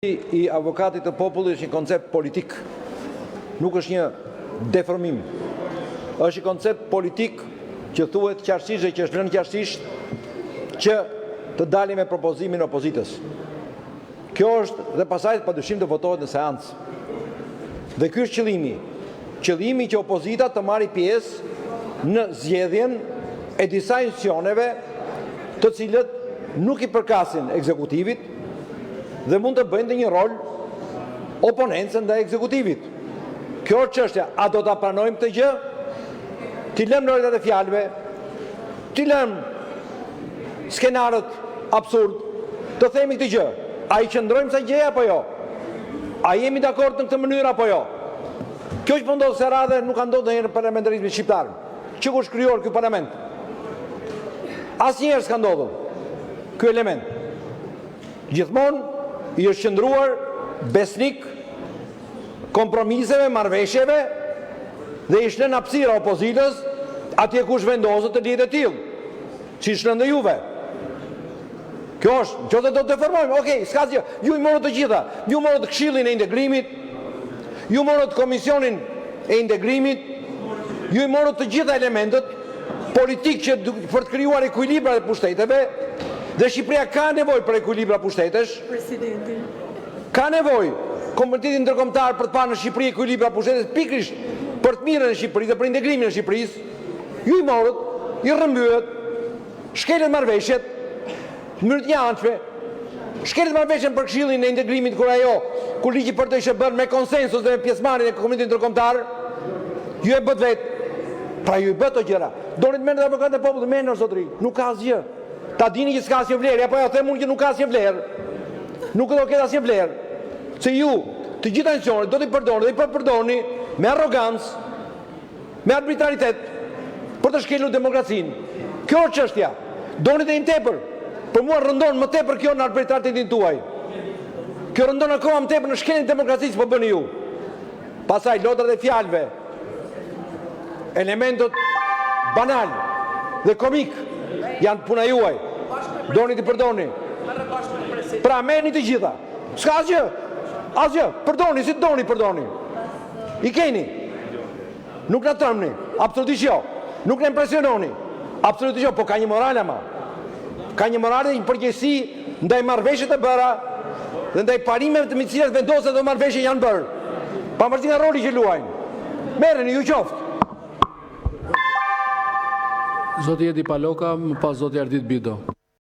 I avokatit të popullit është një koncept politik, nuk është një deformim. Është një koncept politik që thuhet qartësisht dhe që është vënë qartësisht që të dalim me propozimin e opozitës. Kjo është dhe pasaj padyshim të votohet në seancë. Dhe ky është qëllimi. Qëllimi që opozita të marrë pjesë në zgjedhjen e disa institucioneve të cilët nuk i përkasin ekzekutivit dhe mund të bëjnë një rol oponencën ndaj ekzekutivit. Kjo është çështja, a do ta pranojmë këtë gjë? Ti lëm lojrat e fjalëve, ti lëm skenarët absurd, të themi këtë gjë. A i qëndrojmë sa gjë apo jo? A jemi dakord në këtë mënyrë apo jo? Kjo që po ndodh se radhe nuk ka ndodhur ndonjëherë në parlamentarizmin shqiptar. Që kush krijuar ky parlament? Asnjëherë s'ka ndodhur ky element. Gjithmonë i është qëndruar besnik kompromiseve, marrëveshjeve dhe ishte në hapësira opozitës atje kush vendosët të lidhë e tillë, siç lëndë juve. Kjo është, që do të deformojmë, okej, s'ka gjë, ju i morët të gjitha, ju morët këshillin e integrimit, ju morët komisionin e integrimit, ju i morët të gjitha elementët politik që për të krijuar ekuilibra e pushteteve. Dhe Shqipëria ka nevojë për ekuilibra pushtetesh. Presidenti. Ka nevojë Komiteti Ndërkombëtar për të parë në Shqipëri ekuilibra pushtetesh pikërisht për të mirën e Shqipërisë dhe për integrimin e Shqipërisë. Ju i morët, i rrëmbyet, shkelet marrëveshjet në mënyrë të njëanshme, shkelet marrëveshjen për këshillin e integrimit kur ligji për të ishte bërë me konsensus dhe me pjesëmarrjen e Komitetit Ndërkombëtar, ju e bët vetë. Pra ju i bët ato gjëra. Doni të merrni avokatë e popullit, merrni zotëri, nuk ka asgjë. Ta dini që s'ka asnjë vlerë, apo ja them unë që nuk ka asnjë vlerë. Nuk do ketë asnjë vlerë. Se ju, të gjitha institucionet do t'i përdorni dhe i përdorni me arrogancë, me arbitraritet për të shkelur demokracinë. Kjo është çështja. Doni të tepër. Për mua rëndon më tepër kjo në arbitraritetin tuaj. Kjo rëndon akoma më tepër në shkeljen e demokracisë po bëni ju. Pastaj lotrat e fjalëve, elementët banal dhe komik janë puna juaj. Doni t'i përdorni. Pra merrni të gjitha. S'ka asgjë. Asgjë. Përdorni si doni përdorni. I keni. Nuk na tërmni. Absolutisht jo. Nuk na impresiononi. Absolutisht jo, po ka një moral ama. Ka një moral dhe një përgjegjësi ndaj marrëveshjeve të bëra dhe ndaj parimeve të cilat vendoset dhe marrëveshje janë bërë. Pavarësisht nga roli që luajnë. Merreni ju qoftë. Zoti Edi Paloka, më pas zoti Ardit Bido.